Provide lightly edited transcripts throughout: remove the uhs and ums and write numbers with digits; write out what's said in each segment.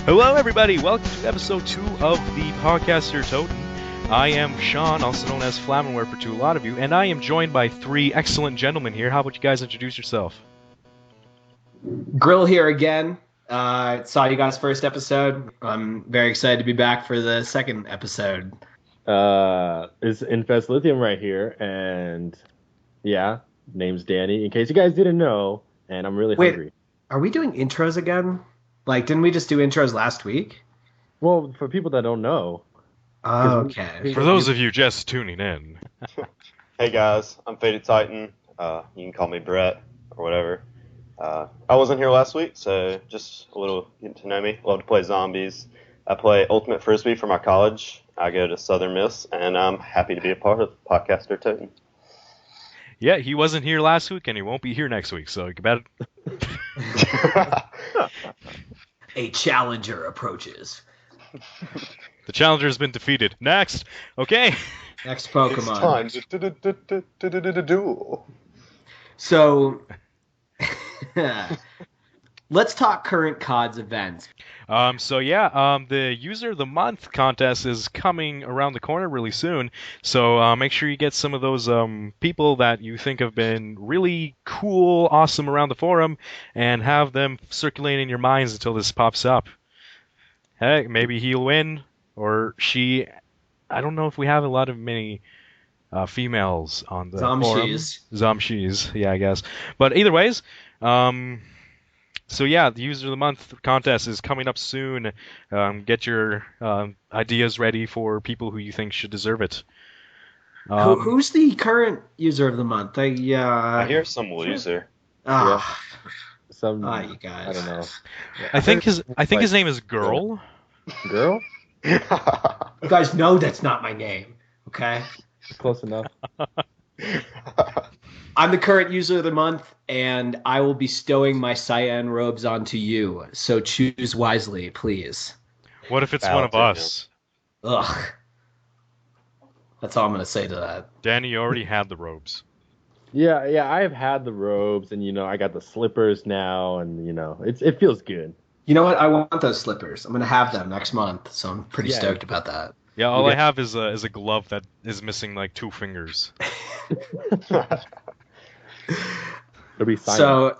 Hello, everybody. Welcome to episode 2 of the podcaster TOTEN. I am Sean, also known as Flammenwerfer to a lot of you, and I am joined by 3 excellent gentlemen here. How about you guys introduce yourself? Grill here again. Saw you guys' first episode. I'm very excited to be back for the second episode. It's InfestLithium right here, and yeah, name's Danny. In case you guys didn't know, and I'm really hungry. Are we doing intros again? Like, didn't we just do intros last week? Well, for people that don't know. Okay. For those of you just tuning in. Hey guys, I'm FatedTitan. You can call me Brett or whatever. I wasn't here last week, so just a little getting to know me. Love to play zombies. I play Ultimate Frisbee for my college. I go to Southern Miss, and I'm happy to be a part of the podcaster Toten. Yeah, he wasn't here last week, and he won't be here next week, so you better... A challenger approaches. The challenger has been defeated. Next! Okay! Next Pokemon. It's time to duel. So, let's talk current CODs events. The User of the Month contest is coming around the corner really soon, so make sure you get some of those people that you think have been really cool, awesome around the forum, and have them circulate in your minds until this pops up. Hey, maybe he'll win, or she. I don't know if we have many females on the forum. Zomshies, yeah, I guess. But either ways, So yeah, the User of the Month contest is coming up soon. Get your ideas ready for people who you think should deserve it. Who's the current User of the Month? I hear some loser. You guys. I don't know. I think his name is Girl. Girl? You guys know that's not my name, okay? Close enough. I'm the current User of the Month, and I will be stowing my cyan robes onto you. So choose wisely, please. What if it's one of us? Ugh. That's all I'm going to say to that. Danny, you already had the robes. Yeah, I've had the robes, and I got the slippers now, and it feels good. You know what? I want those slippers. I'm going to have them next month, so I'm pretty stoked about that. Yeah, all I have is a glove that is missing like 2 fingers. So,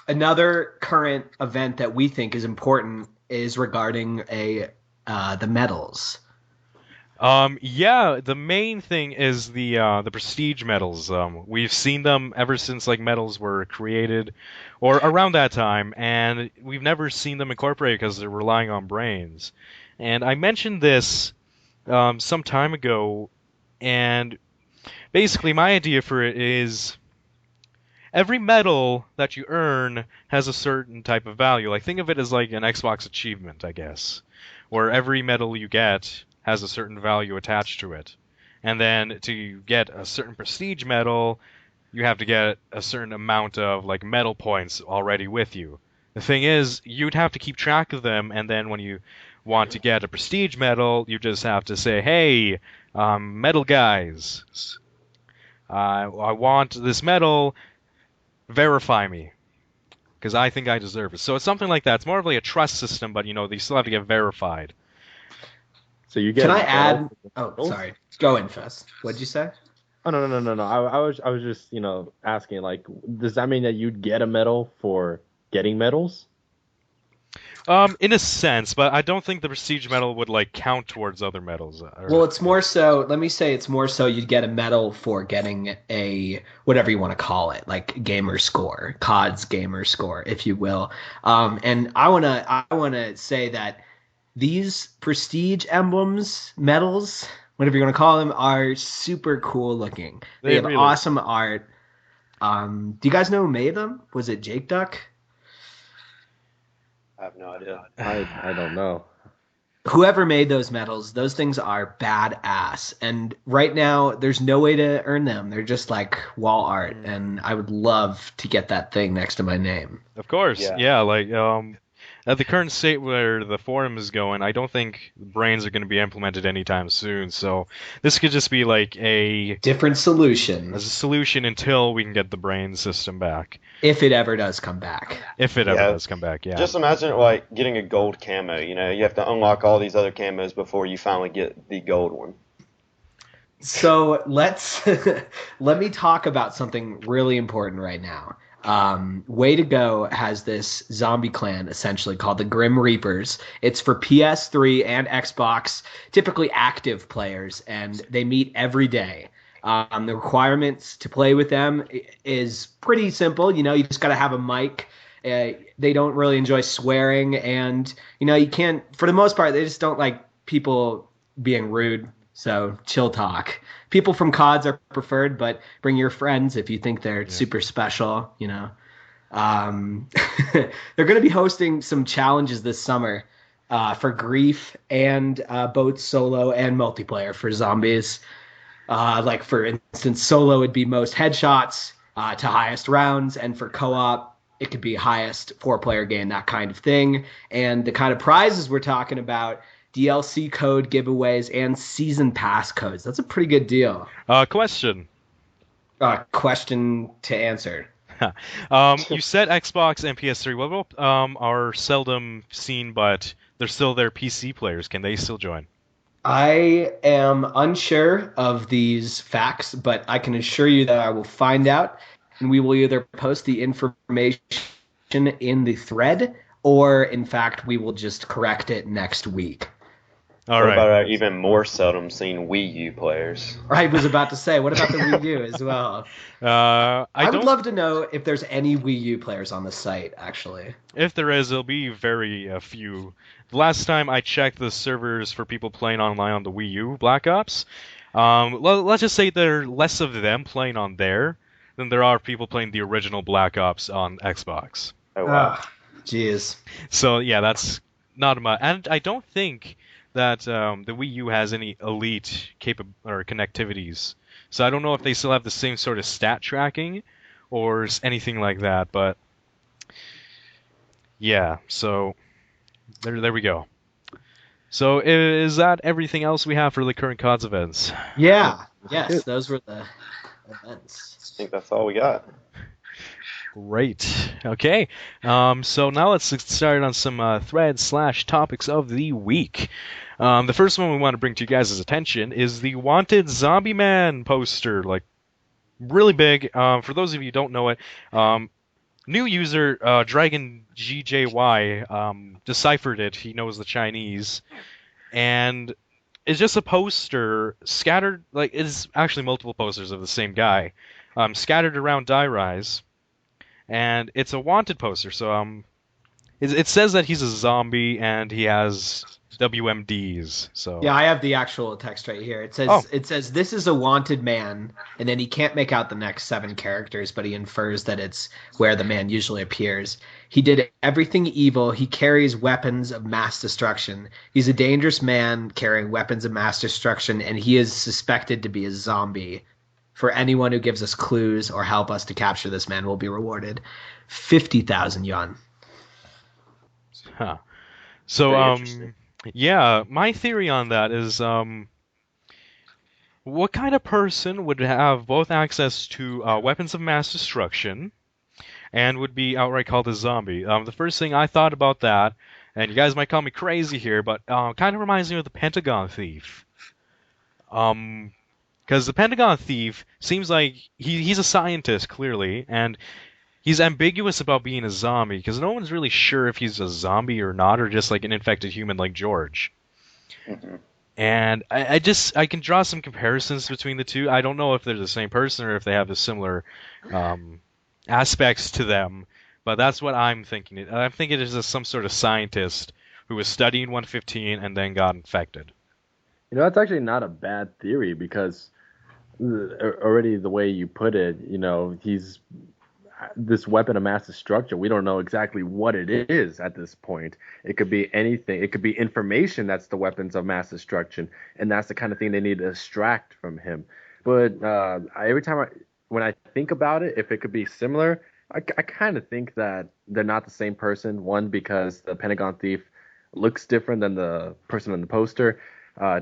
another current event that we think is important is regarding the medals. The main thing is the prestige medals. We've seen them ever since medals were created, or around that time, and we've never seen them incorporated because they're relying on brains. And I mentioned this some time ago, and basically my idea for it is every medal that you earn has a certain type of value. Like, think of it as like an Xbox achievement, I guess, where every medal you get has a certain value attached to it. And then to get a certain prestige medal, you have to get a certain amount of medal points already with you. The thing is, you'd have to keep track of them, and then when you want to get a prestige medal, you just have to say, hey, medal guys, I want this medal, verify me, because I think I deserve it. So it's something like that. It's more of a trust system, but they still have to get verified. So you get. Can I add? Oh, sorry. Go Infest. What'd you say? Oh no. I was just asking, does that mean that you'd get a medal for getting medals? In a sense, but I don't think the prestige medal would count towards other medals. Well, it's more so. Let me say it's more so you'd get a medal for getting a whatever you want to call it, like gamer score, COD's gamer score, if you will. And I wanna say that these prestige emblems, medals, whatever you want to call them, are super cool looking. They have awesome art. Do you guys know who made them? Was it Jake Duck? I have no idea. I don't know. Whoever made those medals, those things are badass. And right now, there's no way to earn them. They're just wall art, and I would love to get that thing next to my name. Of course, yeah. At the current state where the forum is going, I don't think brains are going to be implemented anytime soon. So this could just be like Different solution as a solution until we can get the brain system back, if it ever does come back. if it ever Yeah. does come back. Yeah. Just imagine like getting a gold camo. You know, you have to unlock all these other camos before you finally get the gold one. So let's let me talk about something really important right now. Way to Go has this zombie clan essentially called the Grim Reapers. It's for PS3 and Xbox, typically active players, and they meet every day. The requirements to play with them is pretty simple. You know, you just got to have a mic. They don't really enjoy swearing, and you know, you can't. For the most part, they just don't like people being rude. So chill talk. People from CODs are preferred, but bring your friends if you think they're super special. You know, they're going to be hosting some challenges this summer for grief and both solo and multiplayer for zombies. Like for instance, solo would be most headshots to highest rounds, and for co-op it could be highest 4-player game, that kind of thing. And the kind of prizes we're talking about: DLC code giveaways and season pass codes. That's a pretty good deal. Question. Question to answer. You said Xbox and PS3. What about are seldom seen, but they're still their PC players? Can they still join? I am unsure of these facts, but I can assure you that I will find out, and we will either post the information in the thread, or in fact, we will just correct it next week. All What right. about our even more seldom seen Wii U players? I was about to say, what about the Wii U as well? I would don't. love to know if there's any Wii U players on the site, actually. If there is, it'll be very few. The last time I checked the servers for people playing online on the Wii U Black Ops, let's just say there are less of them playing on there than there are people playing the original Black Ops on Xbox. Oh wow. Jeez. So yeah, that's not much. And I don't think that the Wii U has any elite or connectivities. So I don't know if they still have the same sort of stat tracking or anything like that. But yeah, so there we go. So is that everything else we have for the current CODS events? Yeah. Yes, those were the events. I think that's all we got. Great. Okay. So now let's get started on some threads/topics of the week. The first one we want to bring to you guys' attention is the Wanted Zombie Man poster. Like, really big. For those of you who don't know it, new user Dragon GJY deciphered it. He knows the Chinese, and it's just a poster scattered. Like, it's actually multiple posters of the same guy, scattered around Die Rise. And it's a wanted poster, so it says that he's a zombie and he has WMDs. So Yeah, I have the actual text right here. It says this is a wanted man, and then he can't make out the next 7 characters, but he infers that it's where the man usually appears. He did everything evil. He carries weapons of mass destruction. He's a dangerous man carrying weapons of mass destruction, and he is suspected to be a zombie. For anyone who gives us clues or help us to capture this man will be rewarded 50,000 yuan. Huh. So Very interesting. yeah, my theory on that is what kind of person would have both access to weapons of mass destruction and would be outright called a zombie? The first thing I thought about that, and you guys might call me crazy here, but kind of reminds me of the Pentagon Thief. Because the Pentagon Thief seems like he's a scientist, clearly, and he's ambiguous about being a zombie, because no one's really sure if he's a zombie or not, or just like an infected human like George. Mm-hmm. And I can draw some comparisons between the two. I don't know if they're the same person or if they have a similar aspects to them, but that's what I'm thinking. I'm thinking it's just some sort of scientist who was studying 115 and then got infected. You know, that's actually not a bad theory because already the way you put it, you know, he's this weapon of mass destruction. We don't know exactly what it is at this point. It could be anything. It could be information that's the weapons of mass destruction, and that's the kind of thing they need to extract from him. But every time when I think about it, if it could be similar, I kind of think that they're not the same person. One, because the Pentagon Thief looks different than the person in the poster.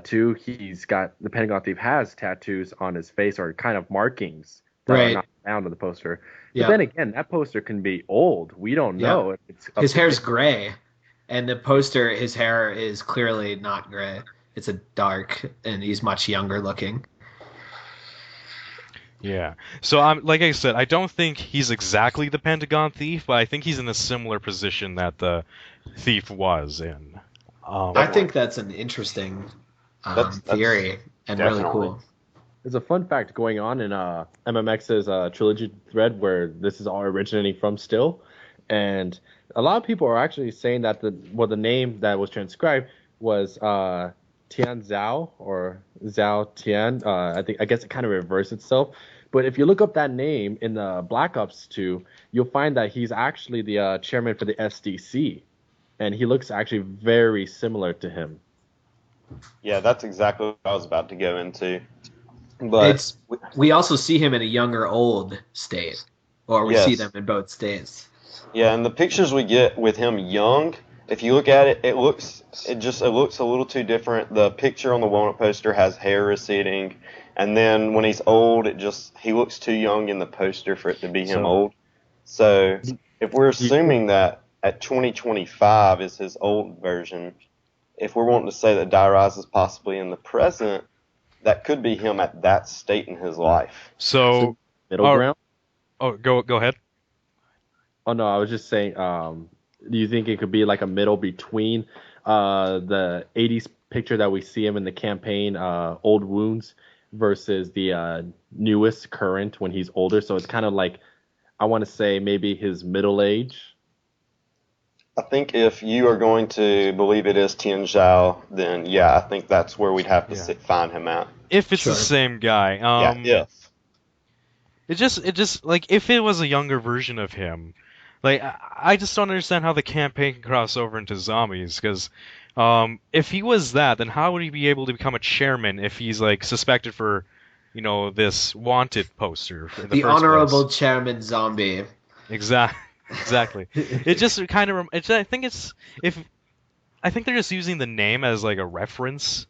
Two, the Pentagon Thief has tattoos on his face or kind of markings that are Right. not found on the poster. But then Yeah. again, that poster can be old. We don't Yeah. know if it's up His to hair's date. gray, and the poster, his hair is clearly not gray. It's a dark, and he's much younger looking. Yeah. So like I said, I don't think he's exactly the Pentagon thief, but I think he's in a similar position that the thief was in. I Um, think that's an interesting That's theory and really definitely. cool. There's a fun fact going on in MMX's trilogy thread where this is all originating from still, and a lot of people are actually saying that the name that was transcribed was Tian Zhao or Zhao Tian. I guess it kind of reversed itself. But if you look up that name in the Black Ops 2, you'll find that he's actually the chairman for the SDC, and he looks actually very similar to him. Yeah, that's exactly what I was about to go into. But It's we also see him in a younger old state, or we see them yes, in both states. yeah, and the pictures we get with him young, if you look at it, it looks a little too different. The picture on the walnut poster has hair receding, and then when he's old, he looks too young in the poster for it to be him so old. So Do if we're you think assuming that at 2025 is his old version, if we're wanting to say that Dairaz is possibly in the present, that could be him at that state in his life. so so middle uh, ground? go ahead. Oh no, I was just saying. Do you think it could be like a middle between the '80s picture that we see him in the campaign, Old Wounds, versus the newest current when he's older? So it's kind of like I want to say maybe his middle age. I think if you are going to believe it is Tian Zhao, then yeah, I think that's where we'd have to Yeah. find him at. If it's the Sure. same guy, Yeah, if. it just like if it was a younger version of him, like I just don't understand how the campaign can cross over into zombies because if he was that, then how would he be able to become a chairman if he's like suspected for, this wanted poster in the The first place? honorable chairman zombie. Exactly. It just kind of I think if I think they're just using the name as like a reference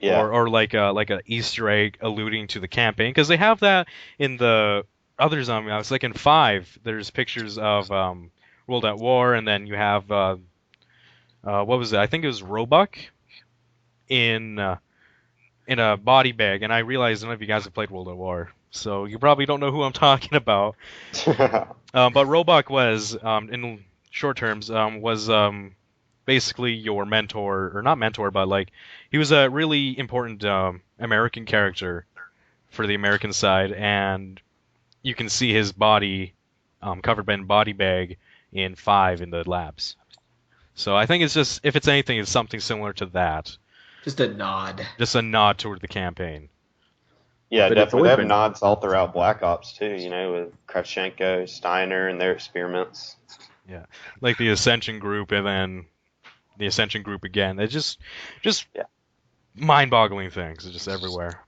Yeah. or like a Easter egg alluding to the campaign because they have that in the other zombie maps. Like in 5, there's pictures of World at War, and then you have what was it? I think it was Roebuck in in a body bag, and I realize none of you guys have played World at War, so you probably don't know who I'm talking about. But Roebuck was in short terms was basically your mentor, or not mentor, but like he was a really important American character for the American side, and you can see his body covered by a body bag in 5 in the labs. So I think it's just, if it's anything, it's something similar to that, Just a nod. just a nod toward the campaign. Yeah, But it's definitely. They always have been nods all throughout Black Ops too, with Kravchenko, Steiner, and their experiments. Yeah, like the Ascension group, and then the Ascension group again. It's just Yeah. mind-boggling things. It's just everywhere.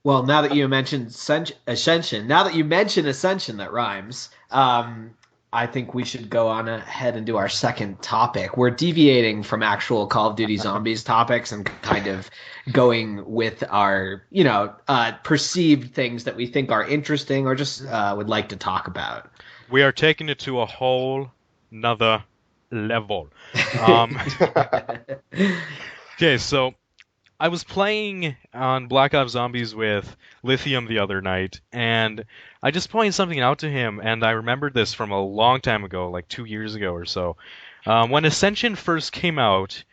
Well, now that you mentioned Ascension, that rhymes. I think we should go on ahead and do our second topic. We're deviating from actual Call of Duty Zombies topics and kind of going with our, perceived things that we think are interesting or just would like to talk about. We are taking it to a whole nother level. Um, okay, so I was playing on Black Ops Zombies with Lithium the other night, and I just pointed something out to him, and I remembered this from a long time ago, like 2 years ago or so. When Ascension first came out,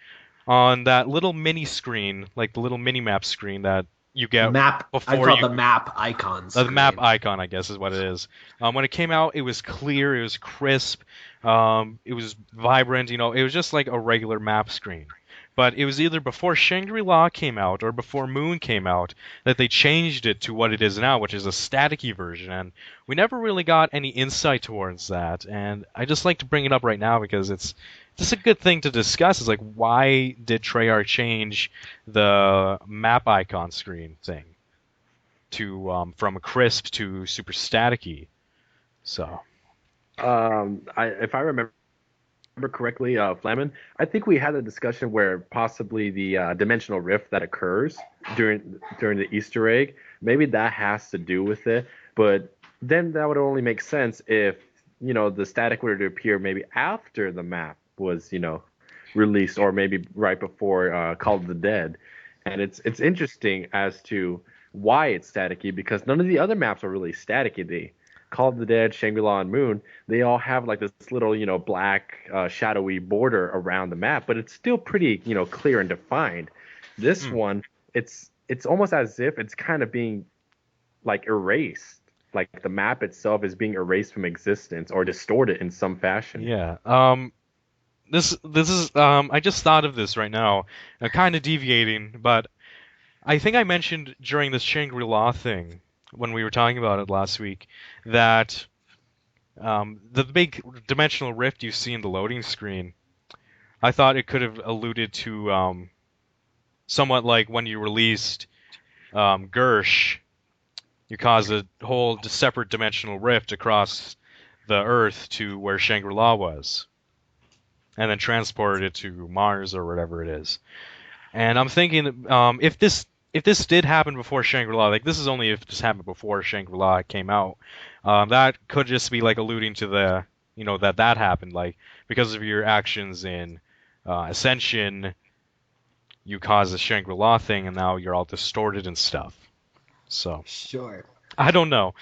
on that little mini screen, like the little mini map screen that you get Map. I before call it you the map icon the map screen. icon, I guess, is what it is. When it came out, it was clear, it was crisp, it was vibrant. It was just like a regular map screen. But it was either before Shangri-La came out or before Moon came out that they changed it to what it is now, which is a staticky version. And we never really got any insight towards that. And I just like to bring it up right now because it's just a good thing to discuss. Is like, why did Treyarch change the map icon screen thing to from crisp to super staticky? So If I remember correctly, Flamen, I think we had a discussion where possibly the dimensional rift that occurs during the Easter egg, maybe that has to do with it. But then that would only make sense if the static were to appear maybe after the map was released, or maybe right before Call of the Dead. And it's interesting as to why it's staticky, because none of the other maps are really staticky. Call of the Dead, Shangri-La, and Moon, they all have like this little, black, shadowy border around the map, but it's still pretty, clear and defined. This one, it's almost as if it's kind of being like erased, like the map itself is being erased from existence or distorted in some fashion. Yeah. This is I just thought of this right now. I'm kind of deviating, but I think I mentioned during this Shangri-La thing when we were talking about it last week that the big dimensional rift you see in the loading screen, I thought it could have alluded to somewhat like when you released Gersh, you caused a whole separate dimensional rift across the Earth to where Shangri-La was, and then transported it to Mars or whatever it is. And I'm thinking, if this did happen before Shangri-La, like this is only if this happened before Shangri-La came out, that could just be like alluding to the, that happened, like because of your actions in Ascension, you caused the Shangri-La thing, and now you're all distorted and stuff. So Sure. I don't know,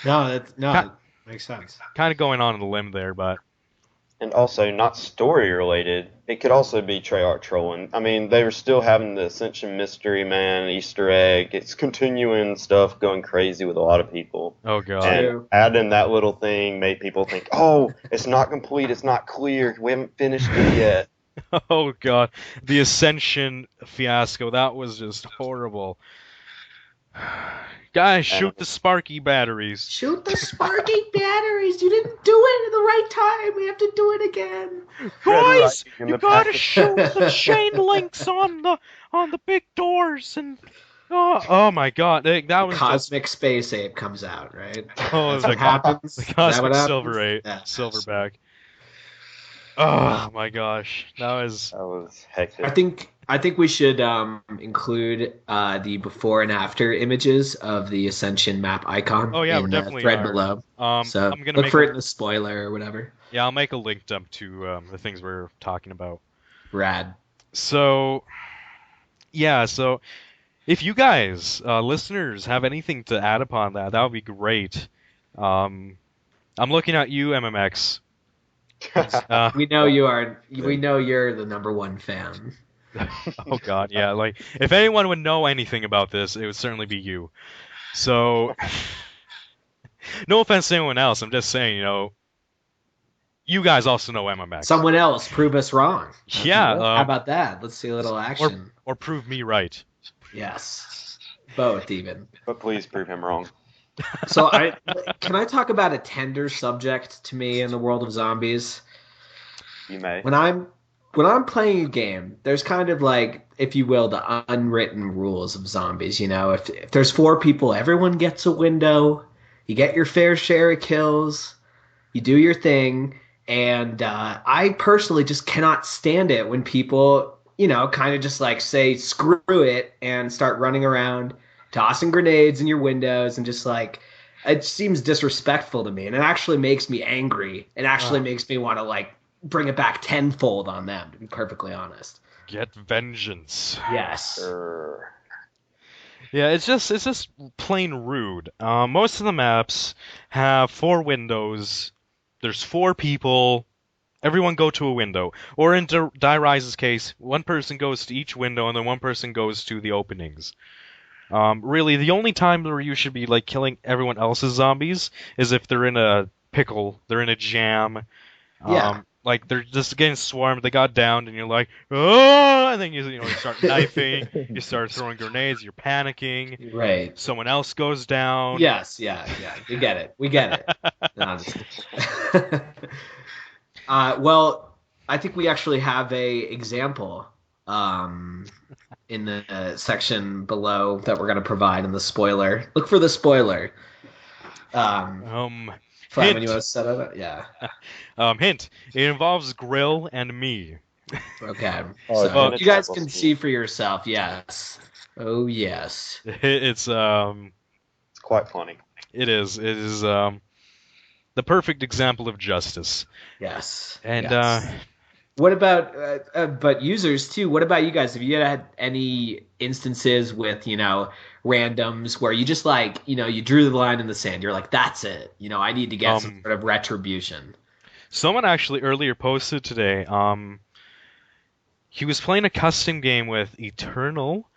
That makes sense. kind of going on a limb there, but And also, not story related, it could also be Treyarch trolling. I mean, they were still having the Ascension Mystery Man Easter egg. It's continuing stuff, going crazy with a lot of people. oh god. And True. adding that little thing made people think, oh, it's not complete, it's not clear, we haven't finished it yet. Oh god, the Ascension fiasco, that was just horrible. Guys, shoot the Sparky batteries. Shoot the sparking batteries. You didn't do it in the right time. We have to do it again. Guys, Red Rising in you the gotta back. shoot the chain links on the big doors and oh my god, that was just Cosmic Space Ape comes out, right? oh That's the, what happens. the Is that cosmic what happens? silver eight Yeah. silverback. Oh my gosh, that was That was hectic. I think we should include the before and after images of the Ascension map icon oh yeah, we're in the definitely thread are. below. So I'm gonna look make for it in the spoiler or whatever. yeah, I'll make a link dump to the things we're talking about. Rad. So yeah, so if you guys, listeners, have anything to add upon that, that would be great. I'm looking at you, MMX. We know you are. We know you're the number one fan. Oh God, yeah. Like, if anyone would know anything about this, it would certainly be you. So, no offense to anyone else. I'm just saying, you guys also know MMX. Someone else prove us wrong. Yeah, How about that? Let's see a little action. or prove me right. Yes. Both even. But please prove him wrong. So can I talk about a tender subject to me in the world of zombies? You may. When I'm playing a game, there's kind of like, if you will, the unwritten rules of zombies. If there's 4 people, everyone gets a window. You get your fair share of kills. You do your thing. And I personally just cannot stand it when people, kind of just like say, screw it, and start running around, tossing grenades in your windows, and just like, it seems disrespectful to me. And it actually makes me angry. It actually makes me want to like bring it back tenfold on them, to be perfectly honest. Get vengeance. Yes. Yeah, it's just plain rude. Most of the maps have 4 windows. There's 4 people. Everyone go to a window. Or in Die Rise's case, one person goes to each window and then one person goes to the openings. Really, the only time where you should be like killing everyone else's zombies is if they're in a pickle, they're in a jam. Yeah. Like they're just getting swarmed, they got downed, and you're like, oh, and then you start knifing, you start throwing grenades, you're panicking. Right. Someone else goes down. Yes. Yeah. We get it. Well, I think we actually have a example in the section below that we're going to provide in the spoiler. Look for the spoiler. Flamen, you Hint. want to set it up? Yeah. Hint. It involves Grill and me. Okay. Oh, So well, you guys Tentacle can scheme. see for yourself. Yes. Oh yes. It's It's quite funny. it is. It is the perfect example of justice. Yes. And Yes. What about but users too? What about you guys? Have you had any instances with, randoms where you just like, you drew the line in the sand. You're like, that's it. I need to get some um sort of retribution. someone actually earlier posted today, he was playing a custom game with Eternal,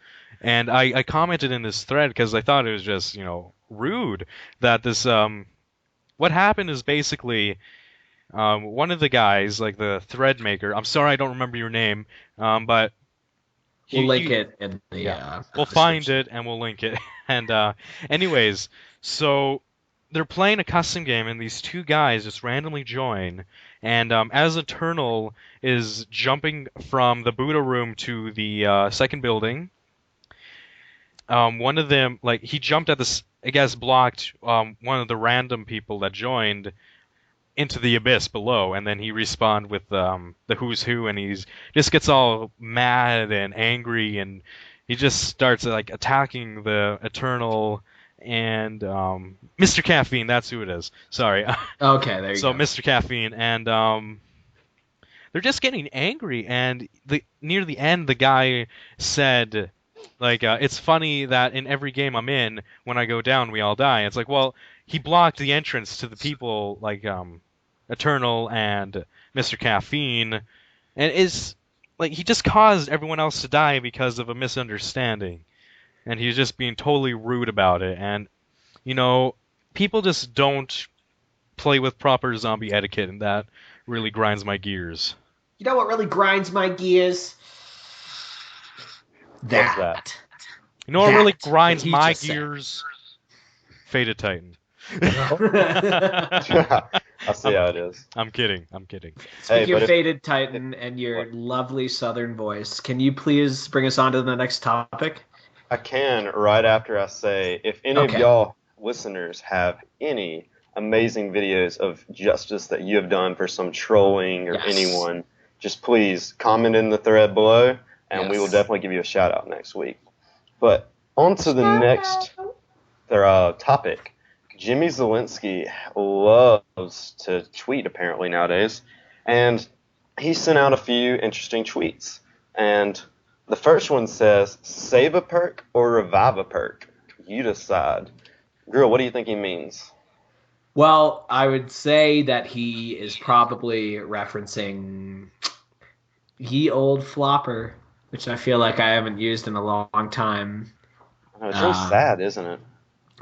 and I commented in this thread because I thought it was just, rude that this what happened is basically one of the guys, like the thread maker, I'm sorry I don't remember your name, but We'll link he it in the yeah, we'll find description. it and we'll link it. And anyways, so they're playing a custom game, and these two guys just randomly join. And as Eternal is jumping from the Buddha room to the second building, one of them, like, he jumped at this, I guess, blocked one of the random people that joined into the abyss below, and then he respawned with the who's who, and he's just gets all mad and angry, and he just starts like attacking the Eternal and Mr. Caffeine. That's who it is. Sorry. Okay, there you So go. Mr. Caffeine, and they're just getting angry, and near the end, the guy said, like, it's funny that in every game I'm in, when I go down, we all die. It's like, well, he blocked the entrance to the people like Eternal and Mr. Caffeine, and is like he just caused everyone else to die because of a misunderstanding, and he's just being totally rude about it. And people just don't play with proper zombie etiquette, and that really grinds my gears. You know what really grinds my gears? What's that? You know what really That grinds he my just said. gears? FatedTitan. I see how it is. I'm kidding. I'm kidding. Hey, Speaking but of Faded Titan and your what? lovely southern voice, can you please bring us on to the next topic? I can right after I say, if any of Okay. y'all listeners have any amazing videos of justice that you have done for some trolling or Yes. anyone, just please comment in the thread below, and we will Yes. definitely give you a shout out next week. But on to the next topic. Jimmy Zelensky loves to tweet apparently nowadays, and he sent out a few interesting tweets. And the first one says, "Save a perk or revive a perk. You decide." Grill, what do you think he means? Well, I would say that he is probably referencing Ye Old Flopper, which I feel like I haven't used in a long time. It's really sad, isn't it?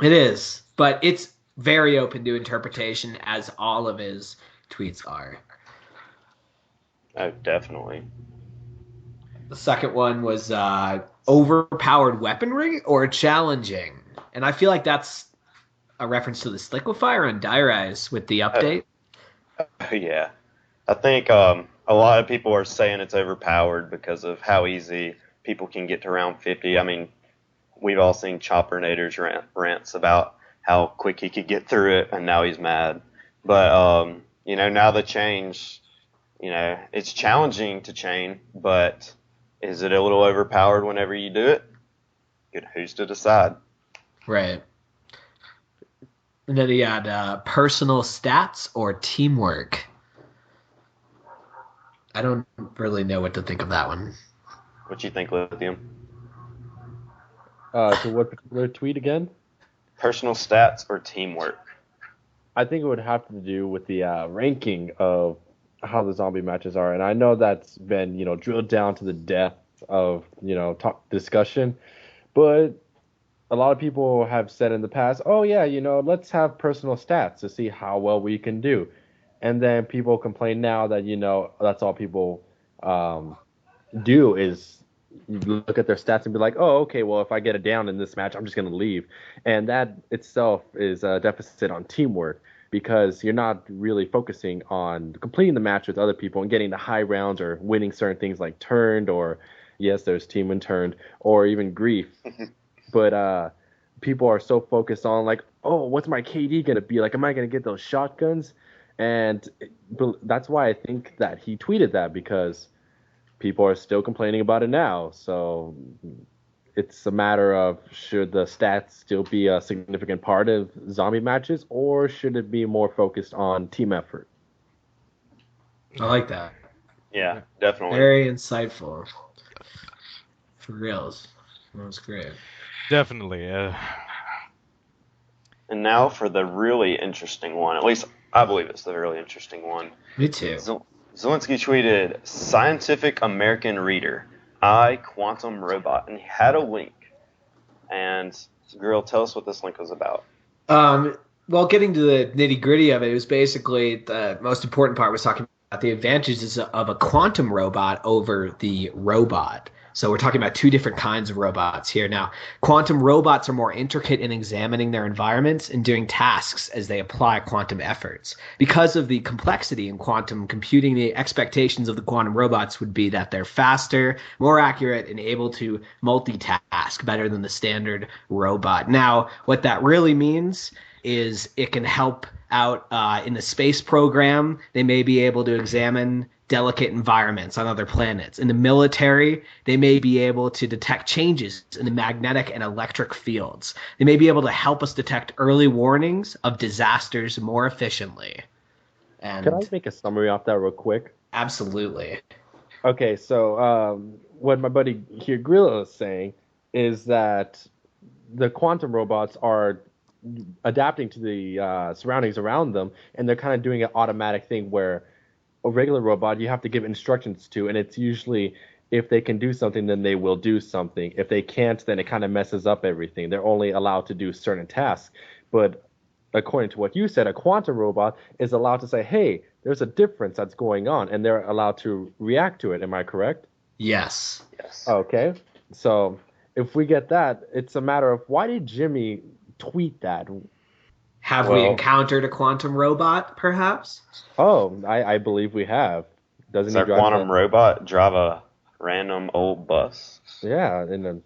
It is, but it's very open to interpretation, as all of his tweets are. Oh, definitely. The second one was overpowered weaponry or challenging, and I feel like that's a reference to this liquefier on Dire Eyes with the update. Yeah. I think a lot of people are saying it's overpowered because of how easy people can get to round 50. I mean, we've all seen Choppernator's rants about how quick he could get through it, and now he's mad. But, now the change, it's challenging to chain, but is it a little overpowered whenever you do it? Good, who's to decide? Right. And then he had personal stats or teamwork. I don't really know what to think of that one. What you think, Lithium? So what particular tweet again? Personal stats or teamwork? I think it would have to do with the ranking of how the zombie matches are, and I know that's been drilled down to the depth of talk discussion, but a lot of people have said in the past, oh yeah, let's have personal stats to see how well we can do, and then people complain now that that's all people do is you look at their stats and be like, oh, okay, well, if I get a down in this match, I'm just going to leave. And that itself is a deficit on teamwork because you're not really focusing on completing the match with other people and getting the high rounds or winning certain things like turned or, yes, there's team and turned, or even grief. But people are so focused on like, oh, what's my KD gonna be? Like, am I gonna get those shotguns? And that's why I think that he tweeted that, because people are still complaining about it now. So it's a matter of, should the stats still be a significant part of zombie matches, or should it be more focused on team effort? I like that. Yeah, definitely. Very insightful. For reals. That was great. Definitely. And now for the really interesting one. At least I believe it's the really interesting one. Me too. Zelensky tweeted, "Scientific American Reader, I Quantum Robot," and he had a link. And Grill, tell us what this link was about. Well, getting to the nitty gritty of it, it was basically the most important part was talking about the advantages of a quantum robot over the robot. So we're talking about two different kinds of robots here. Now, quantum robots are more intricate in examining their environments and doing tasks as they apply quantum efforts. Because of the complexity in quantum computing, the expectations of the quantum robots would be that they're faster, more accurate, and able to multitask better than the standard robot. Now, what that really means is it can help out in the space program. They may be able to examine delicate environments on other planets. In the military, they may be able to detect changes in the magnetic and electric fields. They may be able to help us detect early warnings of disasters more efficiently. And Can I make a summary off that real quick? absolutely. Okay, so what my buddy here Grillo is saying is that the quantum robots are adapting to the surroundings around them, and they're kind of doing an automatic thing where a regular robot you have to give instructions to, and it's usually, if they can do something, then they will do something. If they can't, then it kind of messes up everything. They're only allowed to do certain tasks. But according to what you said, a quantum robot is allowed to say, hey, there's a difference that's going on, and they're allowed to react to it. Am I correct? Yes. Yes. Okay. So if we get that, it's a matter of, why did Jimmy tweet that? Have we Well, encountered a quantum robot, perhaps? oh, I believe we have. Doesn't Does he our drive quantum robot drive a random old bus? Yeah, and then,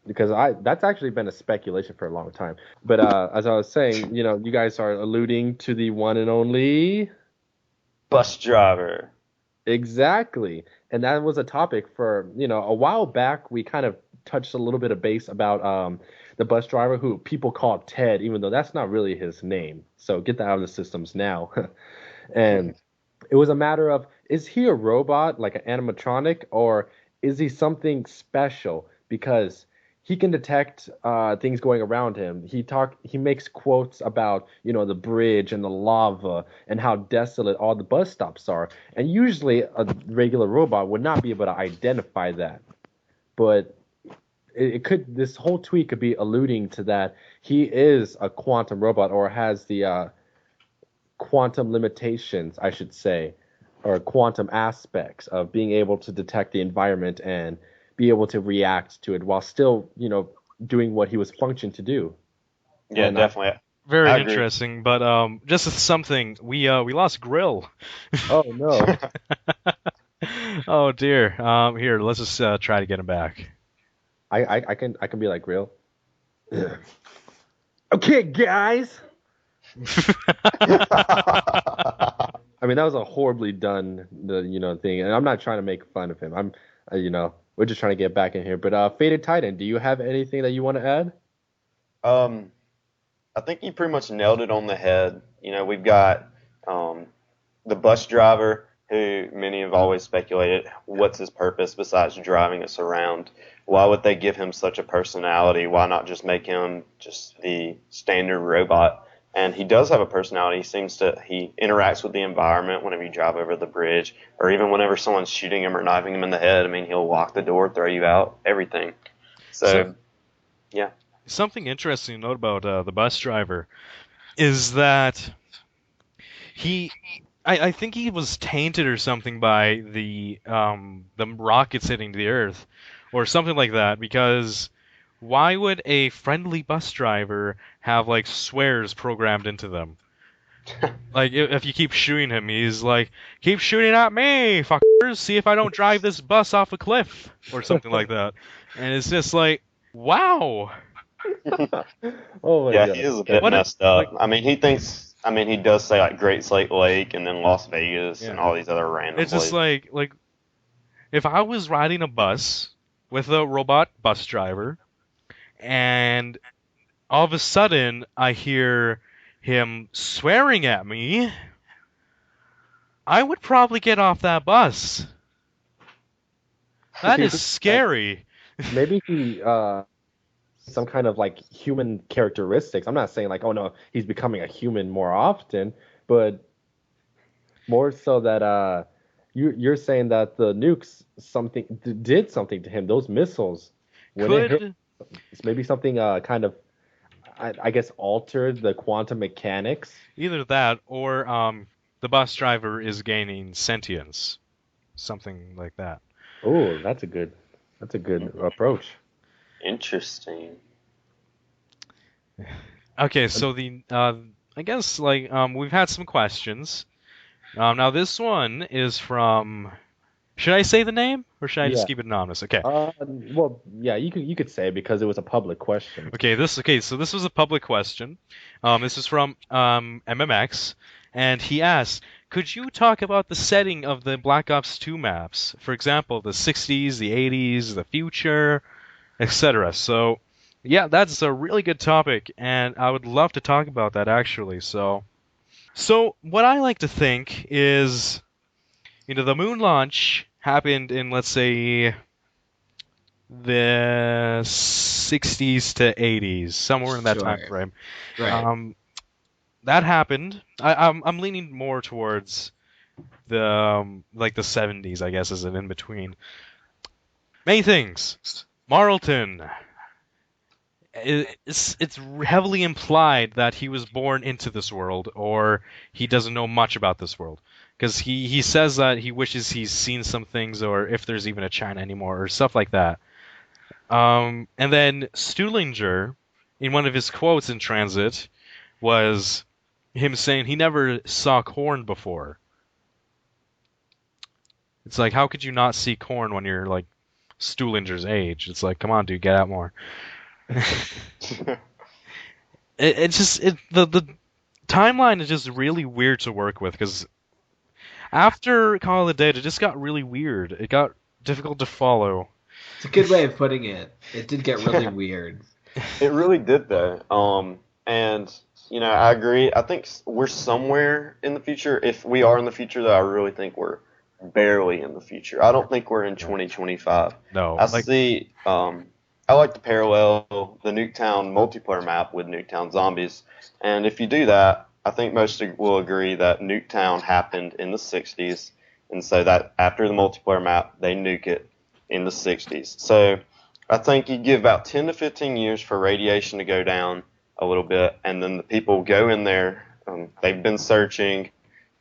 because that's actually been a speculation for a long time. But as I was saying, you guys are alluding to the one and only. Bus driver. Exactly. And that was a topic for, a while back. We kind of touched a little bit of base about the bus driver who people call Ted, even though that's not really his name. So get that out of the systems now. And it was a matter of, is he a robot, like an animatronic, or is he something special? Because he can detect things going around him. He makes quotes about, the bridge and the lava and how desolate all the bus stops are. And usually a regular robot would not be able to identify that. But this whole tweet could be alluding to that he is a quantum robot, or has the quantum limitations, I should say, or quantum aspects of being able to detect the environment and be able to react to it while still, doing what he was functioned to do. Yeah, And definitely. Very I agree. interesting, but just something we lost Grill. Oh no. Oh dear. Here, let's just try to get him back. I can be like real. Okay, guys. I mean, that was a horribly done thing, and I'm not trying to make fun of him. I'm we're just trying to get back in here. But FatedTitan, do you have anything that you want to add? I think you pretty much nailed it on the head. We've got the bus driver, who many have always speculated, what's his purpose besides driving us around? Why would they give him such a personality? Why not just make him just the standard robot? And he does have a personality. He interacts with the environment whenever you drive over the bridge, or even whenever someone's shooting him or knifing him in the head. I mean, he'll lock the door, throw you out, everything. So yeah. Something interesting to note about the bus driver is that I think he was tainted or something by the rockets hitting the Earth, or something like that. Because why would a friendly bus driver have like swears programmed into them? Like if you keep shooting him, he's like, "Keep shooting at me, fuckers! See if I don't drive this bus off a cliff," or something like that. And it's just like, wow. Oh my Yeah, god. he is a bit What? messed up. Like, I mean, he thinks. I mean, he does say like Great Slate Lake and then Las Vegas and yeah. all these other random It's just places. like if I was riding a bus with a robot bus driver, and all of a sudden I hear him swearing at me, I would probably get off that bus. That is scary. Maybe he some kind of like human characteristics. I'm not saying like, oh no, he's becoming a human more often, but more so that you're saying that the nukes did something to him. Those missiles, when it hit, Could it's maybe something kind of I guess altered the quantum mechanics. either that or the bus driver is gaining sentience, something like that. Oh, that's a good approach. Interesting. Okay, so the I guess like we've had some questions. Now this one is from. Should I say the name or should I just Yeah. keep it anonymous? Okay. Well, yeah, you could say because it was a public question. So this was a public question. This is from MMX, and he asked, "Could you talk about the setting of the Black Ops 2 maps? For example, the 60s, the 80s, the future, etc." So, yeah, that's a really good topic, and I would love to talk about that actually. So what I like to think is, the moon launch happened in, let's say, the 60s to 80s, somewhere in that time Sure. frame. Right. That happened. I'm leaning more towards the like the 70s, I guess, as an in between. Many things. Marlton. It's heavily implied that he was born into this world, or he doesn't know much about this world, because he says that he wishes he's seen some things, or if there's even a China anymore, or stuff like that. And then Stuhlinger, in one of his quotes in Transit, was him saying he never saw corn before. It's like, how could you not see corn when you're like Stuhlinger's age? It's like, come on, dude, get out more. The timeline is just really weird to work with, because after Call of the Dead, it just got really weird. It got difficult to follow. It's a good way of putting it. It did get really weird. It really did though. And I agree. I think we're somewhere in the future. If we are in the future, though, I really think we're barely in the future. I don't think we're in 2025. No, I like, see. I like to parallel the Nuketown multiplayer map with Nuketown Zombies, and if you do that, I think most will agree that Nuketown happened in the 60s, and so that after the multiplayer map, they nuke it in the 60s. So I think you give about 10 to 15 years for radiation to go down a little bit, and then the people go in there. They've been searching,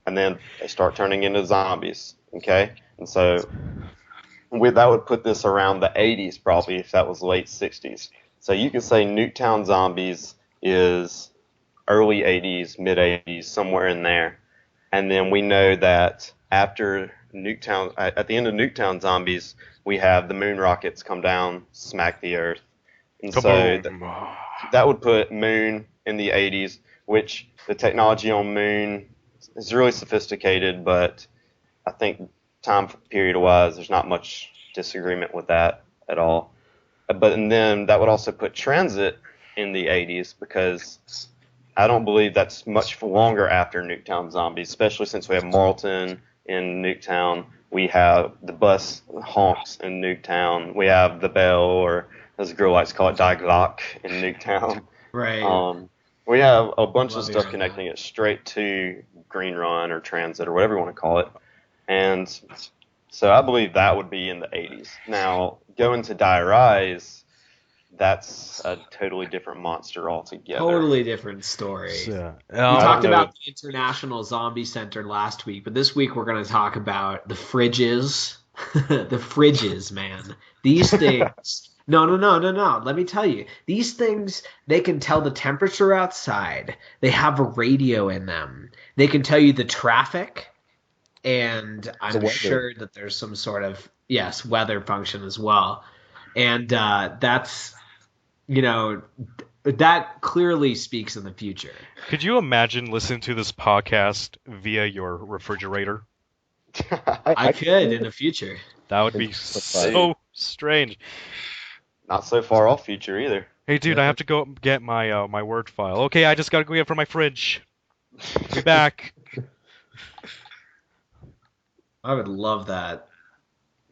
and then they start turning into zombies. Okay, and so that would put this around the 80s probably, if that was late 60s. So you could say Nuketown Zombies is early 80s, mid 80s, somewhere in there. And then we know that after Nuketown, at the end of Nuketown Zombies, we have the moon rockets come down, smack the Earth. And so kaboom. that would put Moon in the 80s, which the technology on Moon is really sophisticated, but I think time period wise, there's not much disagreement with that at all. But and then that would also put Transit in the 80s, because I don't believe that's much longer after Nuketown Zombies, especially since we have Marlton in Nuketown. We have the bus honks in Nuketown. We have the bell, or as the girl likes to call it, Die Glock in Nuketown. Right. We have a bunch of Love stuff hearing connecting it straight to Green Run or Transit or whatever you want to call it. And so I believe that would be in the 80s. Now, going to Die Rise, that's a totally different monster altogether. Totally different story. So, We I talked don't know. about the International Zombie Center last week, but this week we're going to talk about the fridges. The fridges, man. These things. No. Let me tell you. These things, they can tell the temperature outside. They have a radio in them. They can tell you the traffic. And The I'm weather. sure that there's some sort of, yes, weather function as well. And that's you know, that clearly speaks in the future. Could you imagine listening to this podcast via your refrigerator? I could in the future. That would be It's so strange. Not so far off future either. Hey, dude, I have to go get my my Word file. Okay, I just gotta go get it from my fridge. Be back. I would love that.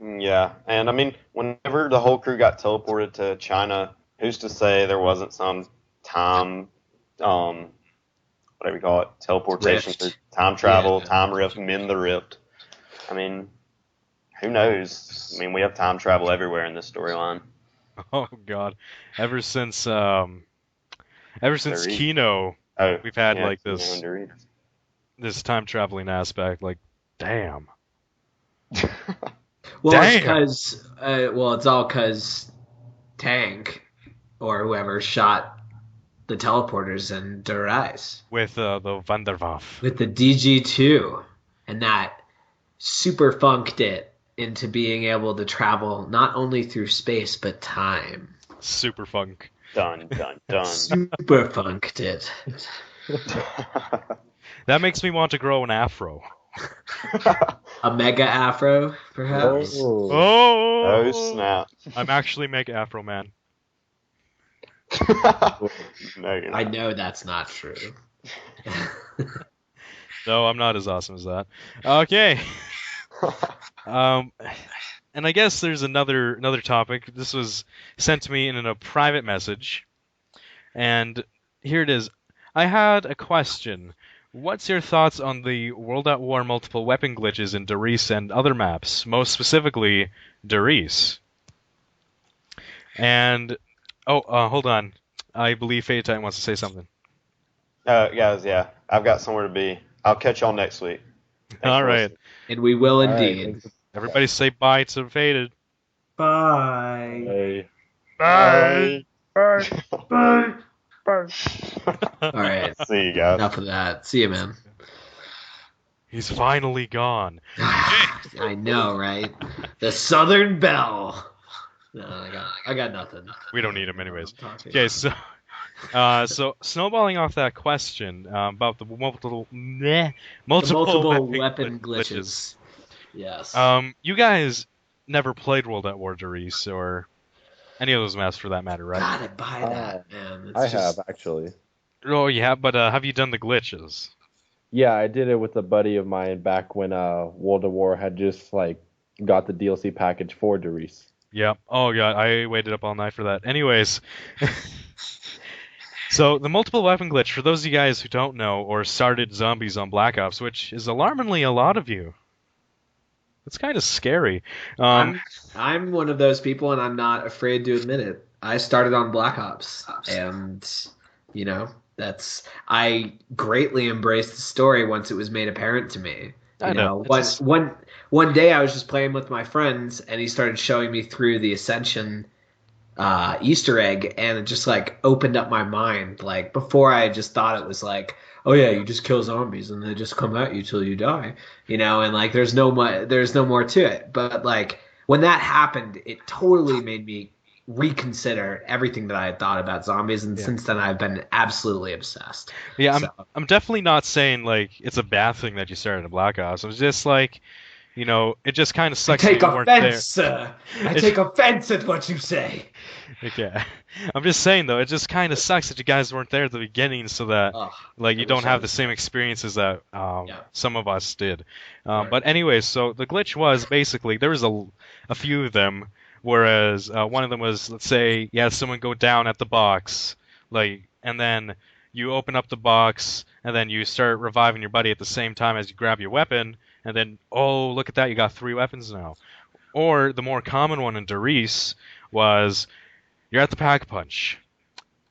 Yeah, and I mean, whenever the whole crew got teleported to China, who's to say there wasn't some time, whatever you call it, teleportation, Rift. through time travel, Yeah. time rift, mend the rift. I mean, who knows? I mean, we have time travel everywhere in this storyline. Oh God, ever since Doritos. Kino, Oh, we've had yeah, like you know, this Doritos. this time traveling aspect. Like, damn. Well, it's Damn. because it's all because Tank or whoever shot the teleporters in their eyes With the Vanderwaff. with the DG2, and that super funked it into being able to travel not only through space but time. Super funk. Dun, dun, dun. Super funked it. That makes me want to grow an afro. A mega afro, perhaps. Oh. Oh, Oh, snap. I'm actually Mega Afro Man. No, you're I not. know that's not true. No, I'm not as awesome as that. Okay. And I guess there's another topic. This was sent to me in a private message, and here it is. I had a question. What's your thoughts on the World at War multiple weapon glitches in Darius and other maps, most specifically Darius? And hold on. I believe FatedTitan wants to say something. Guys, yeah, I've got somewhere to be. I'll catch y'all next week. Thanks All for right. listening. And we will All right, indeed. thanks. Everybody say bye to Fated. Bye. Hey. Bye. Bye. All right. See you guys. Enough of that. See you, man. He's finally gone. I know, right? The Southern Belle. No, I got nothing. We don't need him anyways. I'm talking. Okay, so snowballing off that question about the multiple The multiple weapon glitches. Yes. You guys never played World at War Darius or any of those maps for that matter, right? Gotta buy that, man. It's I just- have actually. Oh, yeah, but have you done the glitches? Yeah, I did it with a buddy of mine back when World of War had just like got the DLC package for Darius. Yep. Oh god, I waited up all night for that. Anyways, so the multiple weapon glitch, for those of you guys who don't know or started zombies on Black Ops, which is alarmingly a lot of you. It's kind of scary. I'm one of those people, and I'm not afraid to admit it. I started on Black Ops, and I greatly embraced the story once it was made apparent to me. I know. One day I was just playing with my friends, and he started showing me through the Ascension Easter egg, and it just like opened up my mind. Like before, I just thought it was like, oh yeah, you just kill zombies and they just come at you till you die, and like there's no more to it. But like when that happened, it totally made me reconsider everything that I had thought about zombies, and since then I've been absolutely obsessed. Yeah, So- I'm definitely not saying like it's a bad thing that you started in Black Ops. It was just like, it just kind of I sucks that take you weren't there. offense, sir. I take offense at what you say. Okay. I'm just saying though, it just kind of sucks that you guys weren't there at the beginning, so that Ugh. like you I don't wish I have the was same there. experiences that some of us did. Right. But anyways, so the glitch was basically there was a few of them, whereas one of them was, let's say you had someone go down at the box, and then you open up the box and then you start reviving your buddy at the same time as you grab your weapon, and then oh look at that, you got 3 weapons now. Or the more common one in Darius was you're at the pack punch.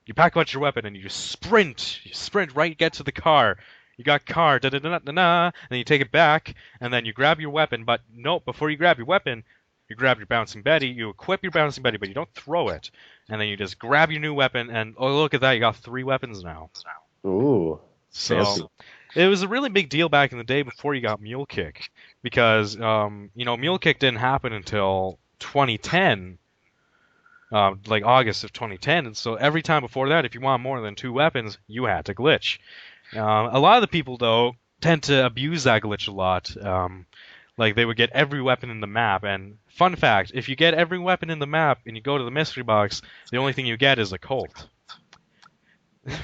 You pack punch your weapon and you just sprint. You sprint right, get to the car. You got car, da da da da da, and then you take it back, and then you grab your weapon. But no, before you grab your weapon, you grab your bouncing Betty. You equip your bouncing Betty, but you don't throw it. And then you just grab your new weapon, and oh look at that, you got 3 weapons now. Ooh. So Fancy. it was a really big deal back in the day before you got Mule Kick, because Mule Kick didn't happen until 2010. like August of 2010. And so every time before that, if you want more than 2 weapons, you had to glitch. A lot of the people, though, tend to abuse that glitch a lot. Like, they would get every weapon in the map. And fun fact, if you get every weapon in the map and you go to the mystery box, the only thing you get is a Colt.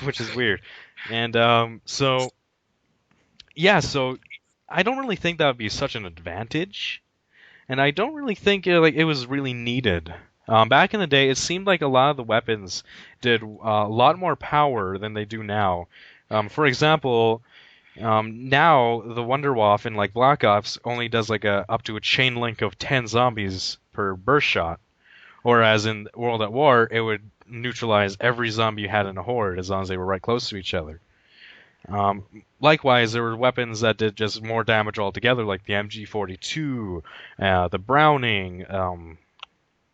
Which is weird. And so I don't really think that would be such an advantage. And I don't really think it was really needed. Back in the day, it seemed like a lot of the weapons did a lot more power than they do now. For example, now the Wunderwaffe in like Black Ops only does like up to a chain link of 10 zombies per burst shot, whereas in World at War it would neutralize every zombie you had in a horde as long as they were right close to each other. Likewise, there were weapons that did just more damage altogether, like the MG42, the Browning,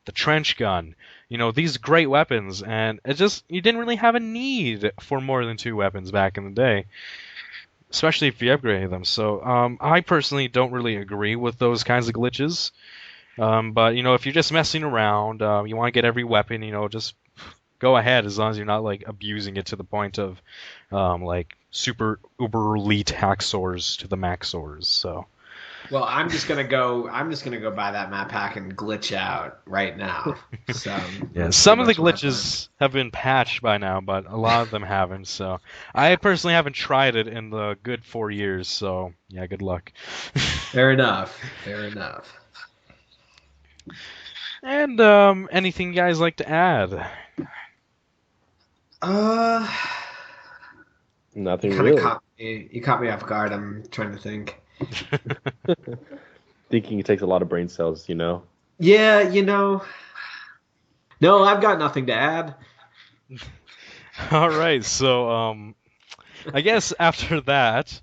the trench gun. These great weapons, and you didn't really have a need for more than 2 weapons back in the day, especially if you upgraded them. So I personally don't really agree with those kinds of glitches. But if you're just messing around, you want to get every weapon, just go ahead, as long as you're not like abusing it to the point of like super uber elite hacksaws to the maxors. So Well, I'm just gonna go buy that map pack and glitch out right now. So yeah, some of the glitches have been patched by now, but a lot of them haven't. So I personally haven't tried it in the good 4 years. So yeah, good luck. Fair enough. And anything you guys like to add? Nothing really. You caught me off guard. I'm trying to think. Thinking it takes a lot of brain cells, Yeah, No, I've got nothing to add. All right, so I guess after that,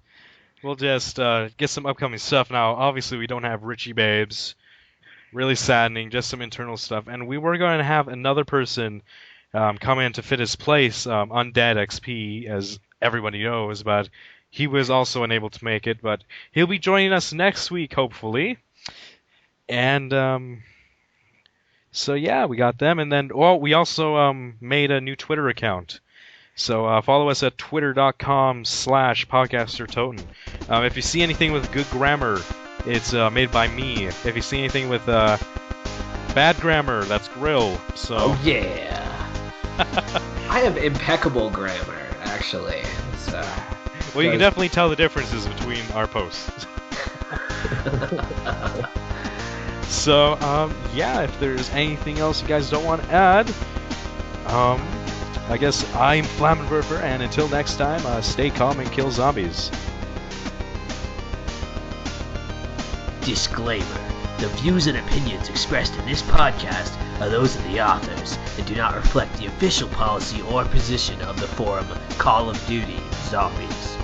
we'll just get some upcoming stuff. Now, obviously, we don't have Richie Babes. Really saddening, just some internal stuff. And we were going to have another person come in to fit his place, Undead XP, as everybody knows, but he was also unable to make it. But he'll be joining us next week, hopefully. And so yeah, we got them. And then we also made a new Twitter account. So follow us at twitter.com/podcastertoten. If you see anything with good grammar, it's made by me. If you see anything with bad grammar, that's Grill. So. Oh yeah. I have impeccable grammar, actually. So. Well, you can definitely tell the differences between our posts. So, yeah, if there's anything else you guys don't want to add, I guess I'm Flammenwerfer, and until next time, stay calm and kill zombies. Disclaimer. The views and opinions expressed in this podcast are those of the authors and do not reflect the official policy or position of the forum Call of Duty Zombies.